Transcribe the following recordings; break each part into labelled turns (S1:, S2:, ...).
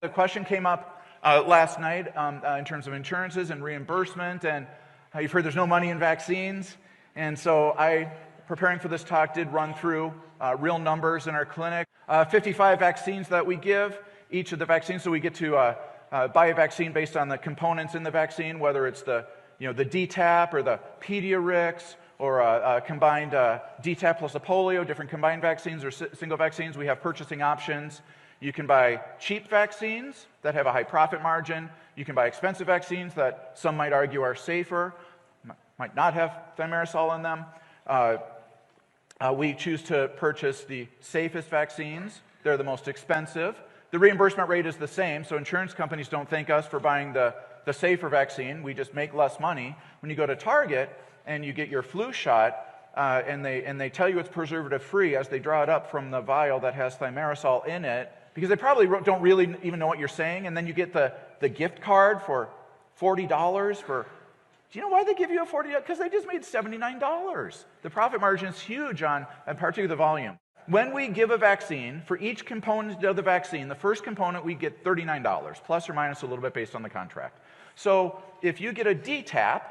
S1: The question came up last night in terms of insurances and reimbursement, and you've heard there's no money in vaccines. And so I, preparing for this talk, did run through real numbers in our clinic. 55 vaccines that we give, each of the vaccines, so we get to buy a vaccine based on the components in the vaccine, whether it's the DTaP or the Pediarix, or a combined DTaP plus a polio, different combined vaccines or single vaccines. We have purchasing options. You can buy cheap vaccines that have a high profit margin. You can buy expensive vaccines that some might argue are safer, might not have thimerosal in them. We choose to purchase the safest vaccines. They're the most expensive. The reimbursement rate is the same, so insurance companies don't thank us for buying the safer vaccine. We just make less money. When you go to Target and you get your flu shot, and they tell you it's preservative-free as they draw it up from the vial that has thimerosal in it, because they probably don't really even know what you're saying, and then you get the gift card for $40 for... Do you know why they give you a $40? Because they just made $79. The profit margin is huge on particularly the volume. When we give a vaccine, for each component of the vaccine, the first component we get $39, plus or minus a little bit based on the contract. So if you get a DTaP,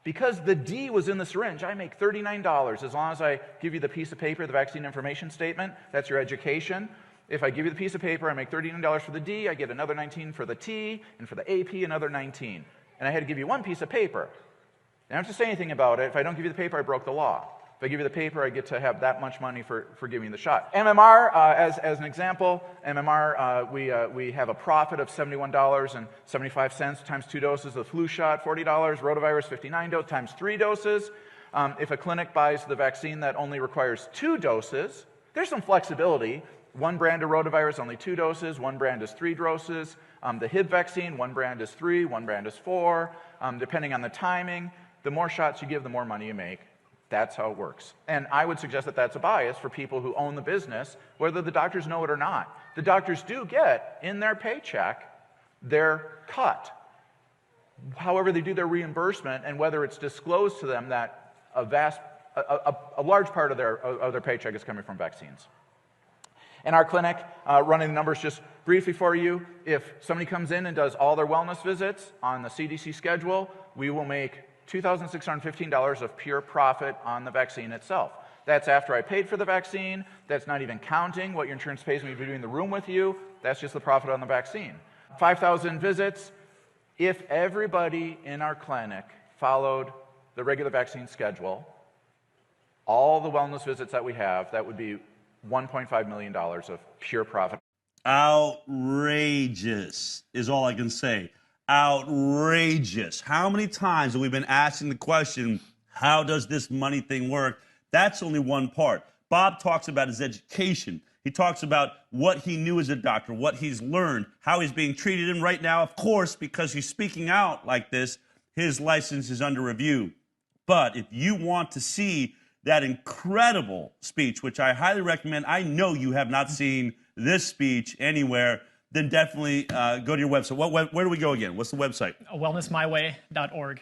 S1: because the D was in the syringe, I make $39 as long as I give you the piece of paper, the vaccine information statement. That's your education. If I give you the piece of paper, I make $39 for the D, I get another $19 for the T, and for the AP, another $19. And I had to give you one piece of paper. I don't have to say anything about it. If I don't give you the paper, I broke the law. If I give you the paper, I get to have that much money for giving you the shot. MMR, as an example, MMR, we have a profit of $71.75 times 2 doses of flu shot, $40, rotavirus, $59 times 3 doses. If a clinic buys the vaccine that only requires 2 doses, there's some flexibility. One brand of rotavirus, only 2 doses. One brand is 3 doses. The Hib vaccine, one brand is 3, one brand is 4. Depending on the timing, the more shots you give, the more money you make. That's how it works. And I would suggest that that's a bias for people who own the business, whether the doctors know it or not. The doctors do get, in their paycheck, their cut. However they do their reimbursement, and whether it's disclosed to them that a large part of their paycheck is coming from vaccines. In our clinic, running the numbers just briefly for you, if somebody comes in and does all their wellness visits on the CDC schedule, we will make $2,615 of pure profit on the vaccine itself. That's after I paid for the vaccine. That's not even counting what your insurance pays me for doing the room with you. That's just the profit on the vaccine. 5,000 visits. If everybody in our clinic followed the regular vaccine schedule, all the wellness visits that we have, that would be $1.5 million of pure profit.
S2: Outrageous is all I can say. Outrageous. How many times have we been asking the question, how does this money thing work? That's only one part. Bob talks about his education. He talks about what he knew as a doctor, what he's learned, how he's being treated. And right now, of course, because he's speaking out like this, his license is under review. But if you want to see that incredible speech, which I highly recommend, I know you have not seen this speech anywhere, then definitely go to your website. Where do we go again? What's the website?
S3: Wellnessmyway.org.